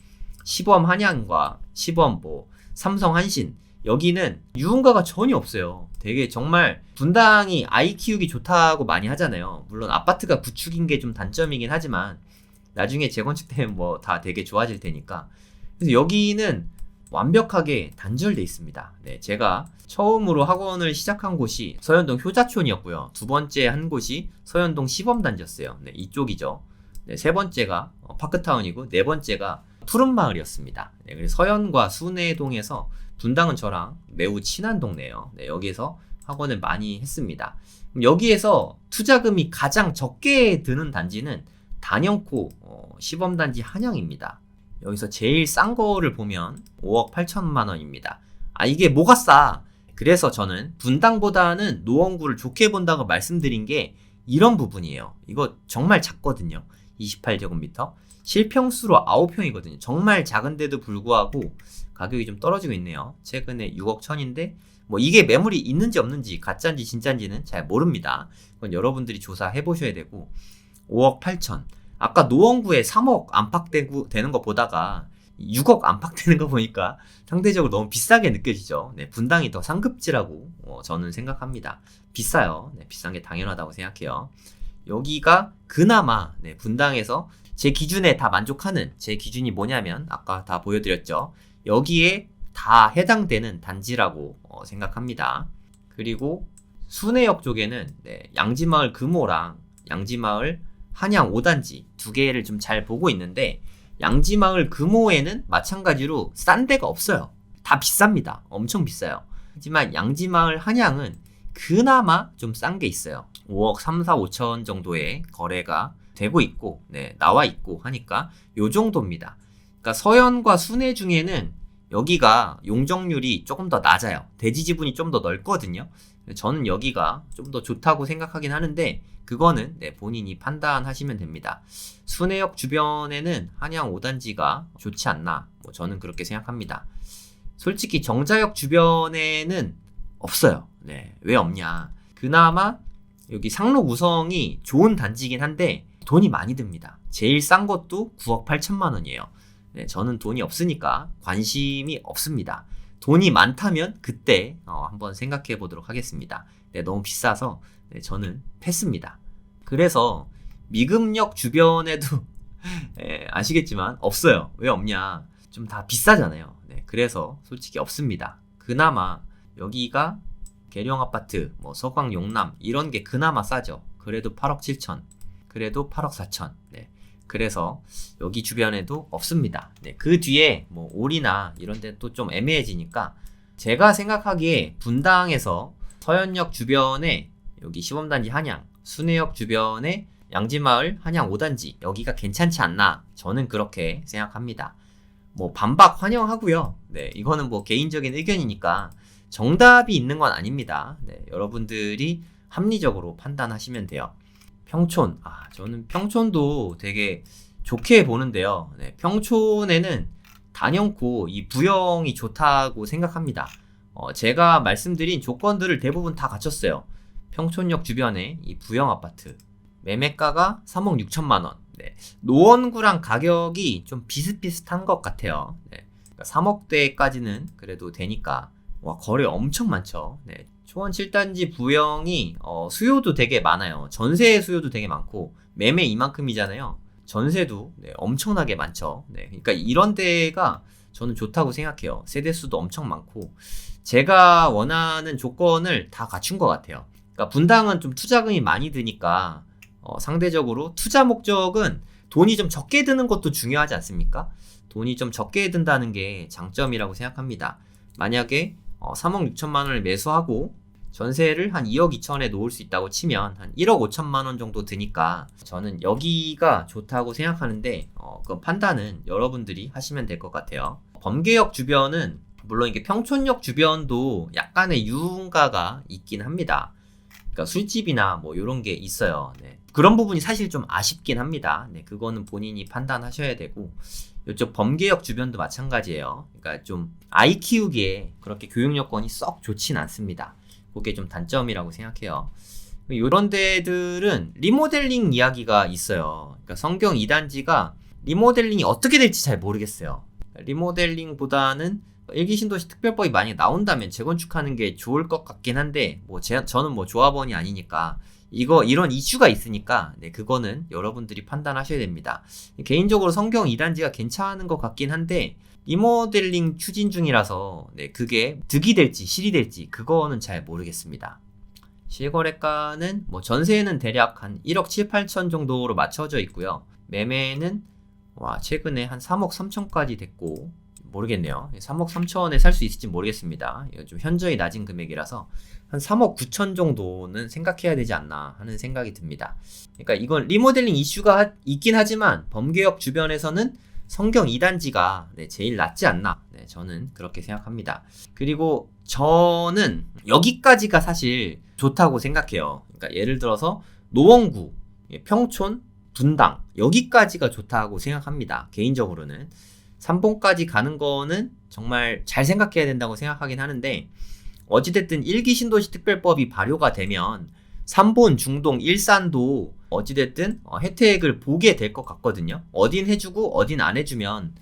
Speaker 1: 시범 한양과 시범 뭐 삼성 한신, 여기는 유흥가가 전혀 없어요. 되게 정말 분당이 아이 키우기 좋다고 많이 하잖아요. 물론 아파트가 구축인 게 좀 단점이긴 하지만 나중에 재건축 되면 뭐 다 되게 좋아질 테니까. 그래서 여기는 완벽하게 단절돼 있습니다. 네, 제가 처음으로 학원을 시작한 곳이 서현동 효자촌이었고요. 두 번째 한 곳이 서현동 시범단지였어요. 네, 이쪽이죠. 네, 세 번째가 파크타운이고 네 번째가 푸른마을이었습니다. 네, 그래서 서현과 순회동에서 분당은 저랑 매우 친한 동네예요. 네, 여기에서 학원을 많이 했습니다. 여기에서 투자금이 가장 적게 드는 단지는 단연코 시범단지 한양입니다. 여기서 제일 싼 거를 보면 5억 8천만 원입니다. 이게 뭐가 싸? 그래서 저는 분당보다는 노원구를 좋게 본다고 말씀드린 게 이런 부분이에요. 이거 정말 작거든요. 28제곱미터. 실평수로 9평이거든요. 정말 작은데도 불구하고 가격이 좀 떨어지고 있네요. 최근에 6억 1천인데 뭐 이게 매물이 있는지 없는지 가짜인지 진짜인지는 잘 모릅니다. 그건 여러분들이 조사해 보셔야 되고, 5억 8천. 아까 노원구에 3억 안팎되는 거 보다가 6억 안팎되는 거 보니까 상대적으로 너무 비싸게 느껴지죠. 네, 분당이 더 상급지라고 저는 생각합니다. 비싸요. 네, 비싼 게 당연하다고 생각해요. 여기가 그나마 네, 분당에서 제 기준에 다 만족하는, 제 기준이 뭐냐면 아까 다 보여드렸죠. 여기에 다 해당되는 단지라고 생각합니다. 그리고 순회역 쪽에는 네, 양지마을 금호랑 양지마을 한양 5단지 두 개를 좀 잘 보고 있는데, 양지마을 금호에는 마찬가지로 싼 데가 없어요. 다 비쌉니다. 엄청 비싸요. 하지만 양지마을 한양은 그나마 좀 싼 게 있어요. 5억 3, 4, 5천 정도의 거래가 되고 있고, 네, 나와 있고 하니까 요 정도입니다. 그러니까 서현과 순회 중에는 여기가 용적률이 조금 더 낮아요. 대지 지분이 좀 더 넓거든요. 저는 여기가 좀 더 좋다고 생각하긴 하는데, 그거는 네, 본인이 판단하시면 됩니다. 순회역 주변에는 한양 5단지가 좋지 않나, 뭐 저는 그렇게 생각합니다. 솔직히 정자역 주변에는 없어요. 네, 왜 없냐? 그나마 여기 상록 우성이 좋은 단지이긴 한데 돈이 많이 듭니다. 제일 싼 것도 9억 8천만 원이에요. 네, 저는 돈이 없으니까 관심이 없습니다. 돈이 많다면 그때 한번 생각해 보도록 하겠습니다. 네, 너무 비싸서 네, 저는 패스입니다. 그래서 미금역 주변에도 네, 아시겠지만 없어요. 왜 없냐? 좀 다 비싸잖아요. 네, 그래서 솔직히 없습니다. 그나마 여기가 계룡아파트, 뭐 서광 용남 이런 게 그나마 싸죠. 그래도 8억 7천, 그래도 8억 4천. 네, 그래서 여기 주변에도 없습니다. 네, 그 뒤에 뭐 올이나 이런 데 또 좀 애매해지니까 제가 생각하기에 분당에서 서현역 주변에 여기 시범단지 한양, 순회역 주변에 양지마을 한양 5단지 여기가 괜찮지 않나, 저는 그렇게 생각합니다. 뭐 반박 환영하고요. 네, 이거는 뭐 개인적인 의견이니까 정답이 있는 건 아닙니다. 네, 여러분들이 합리적으로 판단하시면 돼요. 평촌, 저는 평촌도 되게 좋게 보는데요. 네, 평촌에는 단연코 이 부영이 좋다고 생각합니다. 제가 말씀드린 조건들을 대부분 다 갖췄어요. 평촌역 주변에 이 부영 아파트, 매매가가 3억 6천만 원. 네, 노원구랑 가격이 좀 비슷비슷한 것 같아요. 네, 그러니까 3억대까지는 그래도 되니까. 와, 거래 엄청 많죠. 네, 초원 7단지 부영이 수요도 되게 많아요. 전세 수요도 되게 많고, 매매 이만큼이잖아요. 전세도 네, 엄청나게 많죠. 네, 그러니까 이런 데가 저는 좋다고 생각해요. 세대수도 엄청 많고 제가 원하는 조건을 다 갖춘 것 같아요. 그러니까 분당은 좀 투자금이 많이 드니까 상대적으로 투자 목적은 돈이 좀 적게 드는 것도 중요하지 않습니까? 돈이 좀 적게 든다는 게 장점이라고 생각합니다. 만약에 3억 6천만 원을 매수하고 전세를 한 2억 2천에 놓을 수 있다고 치면 한 1억 5천만 원 정도 드니까 저는 여기가 좋다고 생각하는데 그 판단은 여러분들이 하시면 될 것 같아요. 범계역 주변은 물론 이게 평촌역 주변도 약간의 유흥가가 있긴 합니다. 그러니까 술집이나 뭐 이런 게 있어요. 네. 그런 부분이 사실 좀 아쉽긴 합니다. 네, 그거는 본인이 판단하셔야 되고 이쪽 범계역 주변도 마찬가지예요. 그러니까 좀 아이 키우기에 그렇게 교육 여건이 썩 좋진 않습니다. 그게 좀 단점이라고 생각해요. 이런 데들은 리모델링 이야기가 있어요. 그러니까 성경 2단지가 리모델링이 어떻게 될지 잘 모르겠어요. 리모델링보다는 일기신도시 특별법이 많이 나온다면 재건축하는 게 좋을 것 같긴 한데 저는 뭐 조합원이 아니니까 이런 이슈가 있으니까 네, 그거는 여러분들이 판단하셔야 됩니다. 개인적으로 성경 2단지가 괜찮은 것 같긴 한데 리모델링 추진 중이라서 네, 그게 득이 될지 실이 될지 그거는 잘 모르겠습니다. 실거래가는 뭐 전세는 대략 한 1억 7, 8천 정도로 맞춰져 있고요. 매매는 최근에 한 3억 3천까지 됐고 모르겠네요. 3억 3천에 살 수 있을지 모르겠습니다. 이거 좀 현저히 낮은 금액이라서 한 3억 9천 정도는 생각해야 되지 않나 하는 생각이 듭니다. 그러니까 이건 리모델링 이슈가 있긴 하지만 범계역 주변에서는 성경 2단지가 네, 제일 낫지 않나 저는 그렇게 생각합니다. 그리고 저는 여기까지가 사실 좋다고 생각해요. 그러니까 예를 들어서 노원구, 평촌, 분당 여기까지가 좋다고 생각합니다. 개인적으로는 3본까지 가는 거는 정말 잘 생각해야 된다고 생각하긴 하는데 어찌됐든 1기 신도시 특별법이 발효가 되면 3본, 중동, 일산도 어찌됐든 혜택을 보게 될 것 같거든요. 어딘 해주고 어딘 안 해주면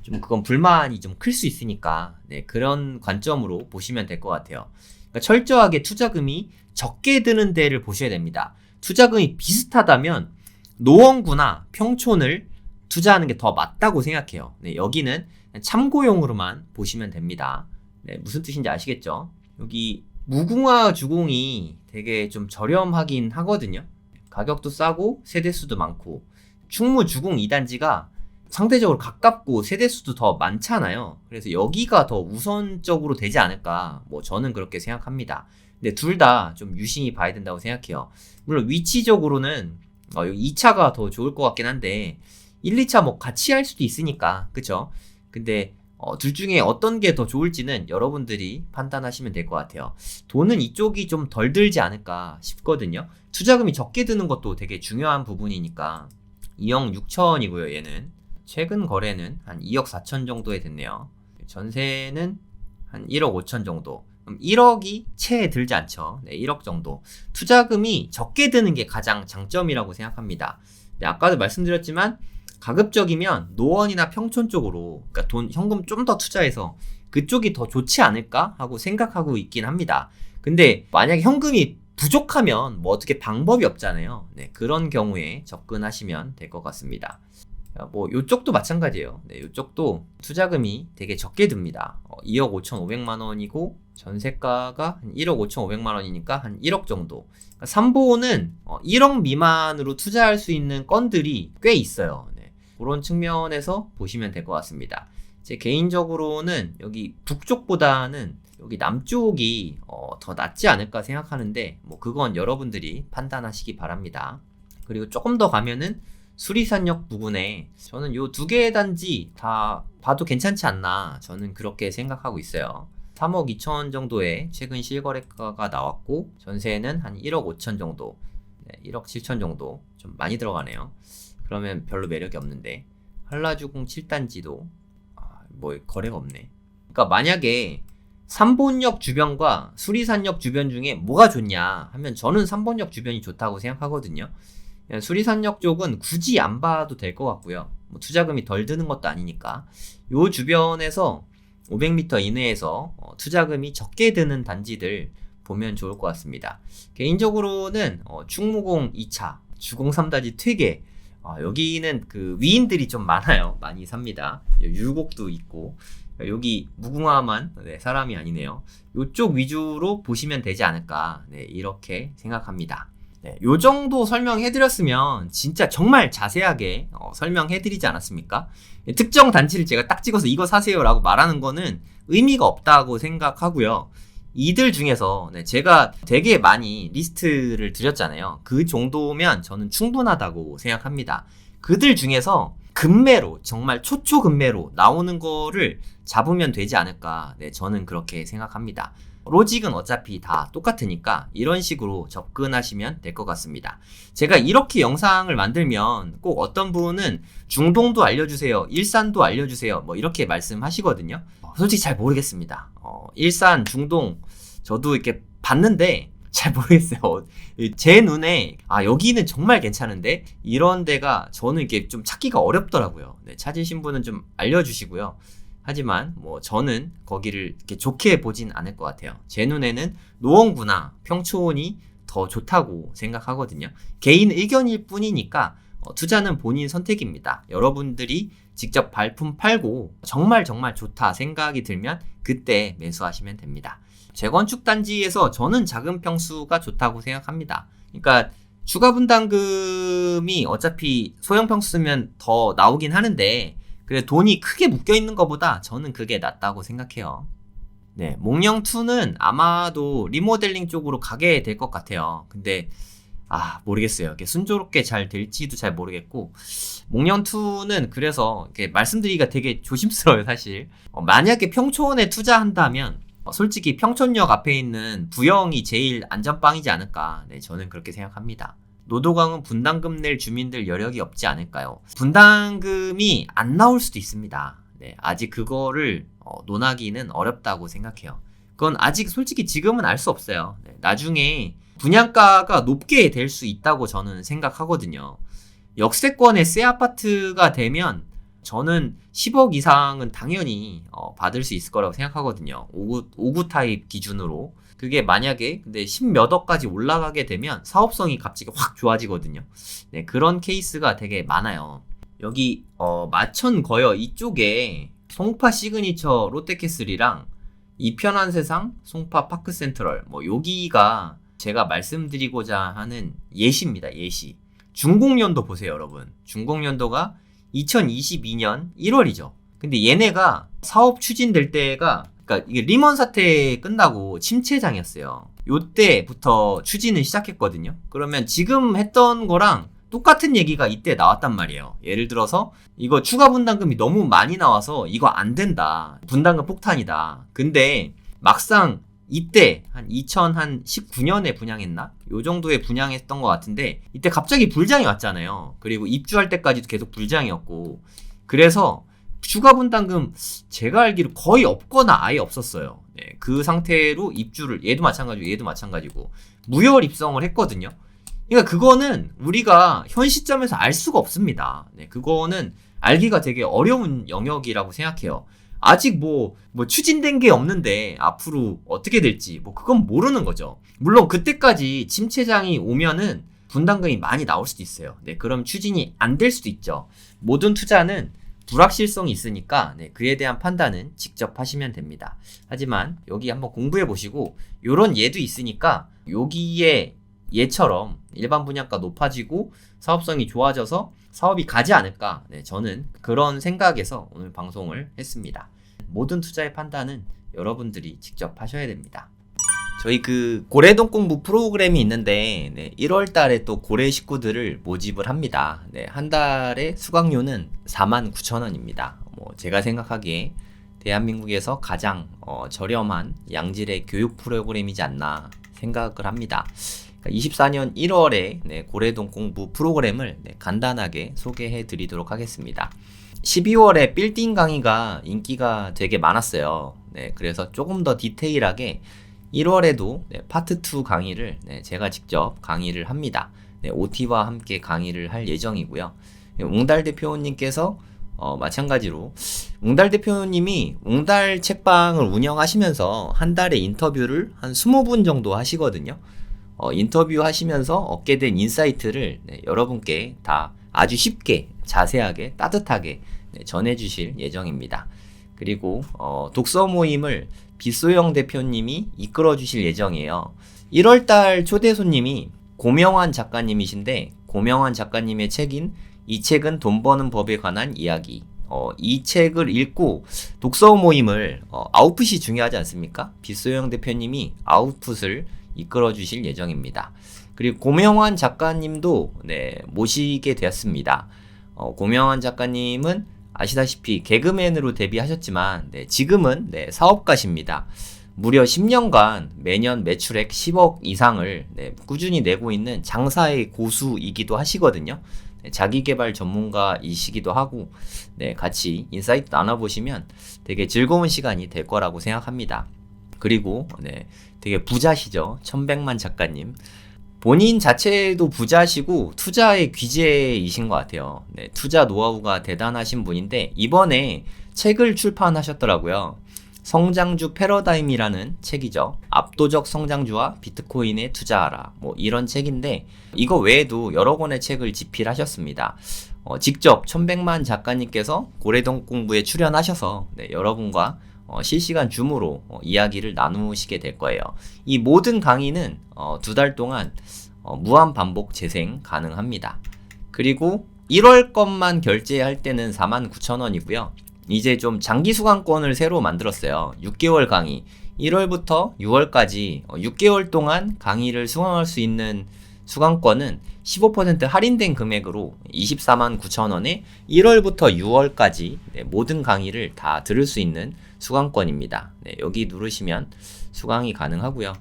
Speaker 1: 좀 그건 불만이 좀 클 수 있으니까 네, 그런 관점으로 보시면 될 것 같아요. 그러니까 철저하게 투자금이 적게 드는 데를 보셔야 됩니다. 투자금이 비슷하다면 노원구나 평촌을 투자하는 게 더 맞다고 생각해요. 네, 여기는 참고용으로만 보시면 됩니다. 네, 무슨 뜻인지 아시겠죠? 여기 무궁화 주공이 되게 좀 저렴하긴 하거든요. 가격도 싸고 세대수도 많고 충무 주공 2단지가 상대적으로 가깝고 세대수도 더 많잖아요. 그래서 여기가 더 우선적으로 되지 않을까 저는 그렇게 생각합니다. 근데 둘 다 좀 유심히 봐야 된다고 생각해요. 물론 위치적으로는 여기 2차가 더 좋을 것 같긴 한데 1, 2차 같이 할 수도 있으니까 그쵸? 근데 둘 중에 어떤 게 더 좋을지는 여러분들이 판단하시면 될 것 같아요. 돈은 이쪽이 좀 덜 들지 않을까 싶거든요. 투자금이 적게 드는 것도 되게 중요한 부분이니까 2억 6천이고요. 얘는 최근 거래는 한 2억 4천 정도에 됐네요. 전세는 한 1억 5천 정도. 그럼 1억이 채 들지 않죠. 네, 1억 정도. 투자금이 적게 드는 게 가장 장점이라고 생각합니다. 네, 아까도 말씀드렸지만 가급적이면 노원이나 평촌 쪽으로 그러니까 현금 좀 더 투자해서 그쪽이 더 좋지 않을까 하고 생각하고 있긴 합니다. 근데 만약에 현금이 부족하면 어떻게 방법이 없잖아요. 네, 그런 경우에 접근하시면 될 것 같습니다. 요쪽도 마찬가지예요. 네, 요쪽도 투자금이 되게 적게 듭니다. 2억 5,500만 원이고 전세가가 한 1억 5,500만 원이니까 한 1억 정도. 그러니까 3보는 1억 미만으로 투자할 수 있는 건들이 꽤 있어요. 네, 그런 측면에서 보시면 될 것 같습니다. 제 개인적으로는 여기 북쪽보다는 여기 남쪽이 더 낫지 않을까 생각하는데 그건 여러분들이 판단하시기 바랍니다. 그리고 조금 더 가면은 수리산역 부근에 저는 요 두 개의 단지 다 봐도 괜찮지 않나 저는 그렇게 생각하고 있어요. 3억 2천 정도의 최근 실거래가가 나왔고 전세는 한 1억 5천 정도, 1억 7천 정도 좀 많이 들어가네요. 그러면 별로 매력이 없는데 한라주공 7단지도 거래가 없네. 그러니까 만약에 3본역 주변과 수리산역 주변 중에 뭐가 좋냐 하면 저는 3본역 주변이 좋다고 생각하거든요. 수리산역 쪽은 굳이 안 봐도 될 것 같고요. 투자금이 덜 드는 것도 아니니까 요 주변에서 500m 이내에서 투자금이 적게 드는 단지들 보면 좋을 것 같습니다. 개인적으로는 충무공 2차, 주공 3단지 되게 여기는 그 위인들이 좀 많아요. 많이 삽니다. 율곡도 있고 여기 무궁화만 사람이 아니네요. 이쪽 위주로 보시면 되지 않을까 이렇게 생각합니다. 요 정도 설명해드렸으면 진짜 정말 자세하게 설명해드리지 않았습니까? 특정 단체를 제가 딱 찍어서 이거 사세요 라고 말하는 거는 의미가 없다고 생각하고요. 이들 중에서 제가 되게 많이 리스트를 드렸잖아요. 그 정도면 저는 충분하다고 생각합니다. 그들 중에서 금매로 정말 초초금매로 나오는 거를 잡으면 되지 않을까 저는 그렇게 생각합니다. 로직은 어차피 다 똑같으니까 이런 식으로 접근하시면 될 것 같습니다. 제가 이렇게 영상을 만들면 꼭 어떤 분은 중동도 알려주세요, 일산도 알려주세요 뭐 이렇게 말씀하시거든요. 솔직히 잘 모르겠습니다. 일산, 중동 저도 이렇게 봤는데 잘 모르겠어요. 제 눈에 여기는 정말 괜찮은데 이런 데가 저는 이게 좀 찾기가 어렵더라고요. 찾으신 분은 좀 알려주시고요. 하지만 뭐 저는 거기를 이렇게 좋게 보진 않을 것 같아요. 제 눈에는 노원구나 평촌이 더 좋다고 생각하거든요. 개인 의견일 뿐이니까 투자는 본인 선택입니다. 여러분들이 직접 발품 팔고 정말 좋다 생각이 들면 그때 매수하시면 됩니다. 재건축 단지에서 저는 작은 평수가 좋다고 생각합니다. 그러니까 추가 분담금이 어차피 소형 평수면 더 나오긴 하는데 그래 돈이 크게 묶여 있는 것보다 저는 그게 낫다고 생각해요. 몽영2는 아마도 리모델링 쪽으로 가게 될 것 같아요. 근데 모르겠어요. 이게 순조롭게 잘 될지도 잘 모르겠고 몽영2는 그래서 이렇게 말씀드리기가 되게 조심스러워요. 사실 만약에 평촌에 투자한다면 솔직히 평촌역 앞에 있는 부영이 제일 안전빵이지 않을까 저는 그렇게 생각합니다. 노도강은 분담금 낼 주민들 여력이 없지 않을까요? 분담금이 안 나올 수도 있습니다. 아직 그거를 논하기는 어렵다고 생각해요. 그건 아직 솔직히 지금은 알 수 없어요. 나중에 분양가가 높게 될 수 있다고 저는 생각하거든요. 역세권의 새 아파트가 되면 저는 10억 이상은 당연히 받을 수 있을 거라고 생각하거든요. 5구 타입 기준으로. 그게 만약에 근데 10몇 억까지 올라가게 되면 사업성이 갑자기 확 좋아지거든요. 그런 케이스가 되게 많아요. 여기 마천거여 이쪽에 송파 시그니처 롯데캐슬이랑 이편한 세상 송파 파크센트럴 여기가 제가 말씀드리고자 하는 예시입니다. 예시. 준공연도 보세요, 여러분. 준공연도가 2022년 1월이죠. 근데 얘네가 사업 추진될 때가 그러니까 이게 리먼 사태 끝나고 침체장이었어요. 요때부터 추진을 시작했거든요. 그러면 지금 했던 거랑 똑같은 얘기가 이때 나왔단 말이에요. 예를 들어서 이거 추가 분담금이 너무 많이 나와서 이거 안 된다. 분담금 폭탄이다. 근데 막상 이때 한 2019년에 분양했나? 요 정도에 분양했던 것 같은데 이때 갑자기 불장이 왔잖아요. 그리고 입주할 때까지도 계속 불장이었고 그래서 추가 분담금 제가 알기로 거의 없거나 아예 없었어요. 그 상태로 입주를 얘도 마찬가지고 무혈 입성을 했거든요. 그러니까 그거는 우리가 현 시점에서 알 수가 없습니다. 그거는 알기가 되게 어려운 영역이라고 생각해요. 아직 뭐 추진된 게 없는데 앞으로 어떻게 될지 그건 모르는 거죠. 물론 그때까지 침체장이 오면은 분담금이 많이 나올 수도 있어요. 그럼 추진이 안 될 수도 있죠. 모든 투자는 불확실성이 있으니까 그에 대한 판단은 직접 하시면 됩니다. 하지만 여기 한번 공부해 보시고 요런 예도 있으니까 여기에 얘처럼 일반 분양가 높아지고 사업성이 좋아져서 사업이 가지 않을까 저는 그런 생각에서 오늘 방송을 했습니다. 모든 투자의 판단은 여러분들이 직접 하셔야 됩니다. 저희 그 고래동 공부 프로그램이 있는데 1월 달에 또 고래 식구들을 모집을 합니다. 한 달에 수강료는 49,000원입니다. 제가 생각하기에 대한민국에서 가장 저렴한 양질의 교육 프로그램이지 않나 생각을 합니다. 24년 1월에 고래동 공부 프로그램을 간단하게 소개해 드리도록 하겠습니다. 12월에 빌딩 강의가 인기가 되게 많았어요. 그래서 조금 더 디테일하게 1월에도 파트 2 강의를 제가 직접 강의를 합니다. OT와 함께 강의를 할 예정이고요. 웅달 대표님께서 마찬가지로 웅달 대표님이 웅달 책방을 운영하시면서 한 달에 인터뷰를 한 20분 정도 하시거든요. 인터뷰 하시면서 얻게 된 인사이트를 여러분께 다 아주 쉽게 자세하게 따뜻하게 전해주실 예정입니다. 그리고 독서 모임을 빗소영 대표님이 이끌어 주실 예정이에요. 1월달 초대 손님이 고명환 작가님이신데, 고명환 작가님의 책인 이 책은 돈 버는 법에 관한 이야기, 이 책을 읽고 독서 모임을 아웃풋이 중요하지 않습니까? 빗소영 대표님이 아웃풋을 이끌어 주실 예정입니다. 그리고 고명환 작가님도 모시게 되었습니다. 고명환 작가님은 아시다시피 개그맨으로 데뷔하셨지만 지금은 사업가십니다. 무려 10년간 매년 매출액 10억 이상을 꾸준히 내고 있는 장사의 고수이기도 하시거든요. 자기계발 전문가이시기도 하고 같이 인사이트 나눠보시면 되게 즐거운 시간이 될 거라고 생각합니다. 그리고 되게 부자시죠. 1100만 작가님. 본인 자체도 부자시고 투자의 귀재이신 것 같아요. 투자 노하우가 대단하신 분인데 이번에 책을 출판하셨더라고요. 성장주 패러다임이라는 책이죠. 압도적 성장주와 비트코인에 투자하라. 뭐 이런 책인데 이거 외에도 여러 권의 책을 집필하셨습니다. 직접 1100만 작가님께서 고래동 공부에 출연하셔서 여러분과 실시간 줌으로 이야기를 나누시게 될 거예요. 이 모든 강의는 2달 동안 무한 반복 재생 가능합니다. 그리고 1월 것만 결제할 때는 49,000원이고요. 이제 좀 장기 수강권을 새로 만들었어요. 6개월 강의. 1월부터 6월까지 6개월 동안 강의를 수강할 수 있는 수강권은 15% 할인된 금액으로 249,000원에 1월부터 6월까지 모든 강의를 다 들을 수 있는 수강권입니다. 여기 누르시면 수강이 가능하고요.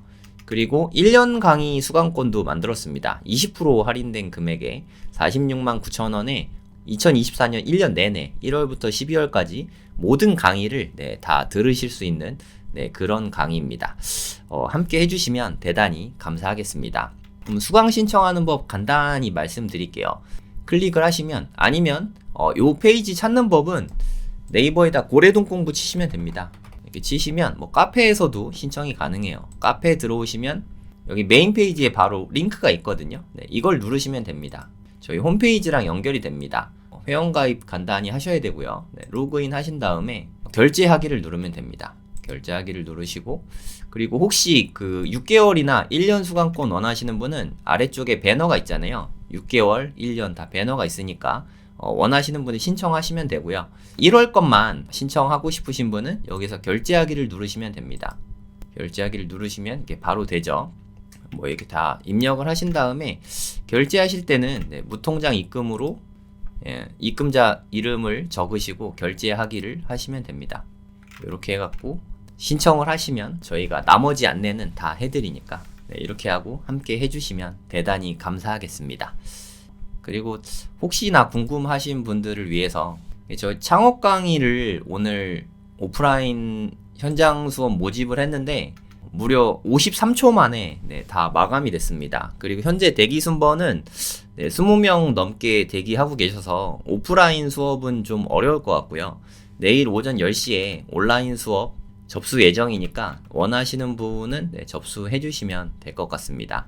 Speaker 1: 그리고 1년 강의 수강권도 만들었습니다. 20% 할인된 금액에 469,000원에 2024년 1년 내내 1월부터 12월까지 모든 강의를 다 들으실 수 있는 그런 강의입니다. 함께 해주시면 대단히 감사하겠습니다. 그럼 수강 신청하는 법 간단히 말씀드릴게요. 클릭을 하시면, 아니면 요 페이지 찾는 법은 네이버에다 고래동 공부 치시면 됩니다. 이렇게 치시면 카페에서도 신청이 가능해요. 카페에 들어오시면 여기 메인 페이지에 바로 링크가 있거든요. 이걸 누르시면 됩니다. 저희 홈페이지랑 연결이 됩니다. 회원가입 간단히 하셔야 되고요. 로그인 하신 다음에 결제하기를 누르면 됩니다. 결제하기를 누르시고, 그리고 혹시 그 6개월이나 1년 수강권 원하시는 분은 아래쪽에 배너가 있잖아요. 6개월, 1년 다 배너가 있으니까 원하시는 분은 신청하시면 되고요. 1월 것만 신청하고 싶으신 분은 여기서 결제하기를 누르시면 됩니다. 결제하기를 누르시면 이게 바로 되죠. 이렇게 다 입력을 하신 다음에 결제하실 때는 무통장 입금으로 입금자 이름을 적으시고 결제하기를 하시면 됩니다. 이렇게 해갖고 신청을 하시면 저희가 나머지 안내는 다 해드리니까 이렇게 하고 함께 해주시면 대단히 감사하겠습니다. 그리고 혹시나 궁금하신 분들을 위해서 저 창업 강의를 오늘 오프라인 현장 수업 모집을 했는데 무려 53초 만에 다 마감이 됐습니다. 그리고 현재 대기 순번은 20명 넘게 대기하고 계셔서 오프라인 수업은 좀 어려울 것 같고요. 내일 오전 10시에 온라인 수업 접수 예정이니까 원하시는 분은 접수해 주시면 될 것 같습니다.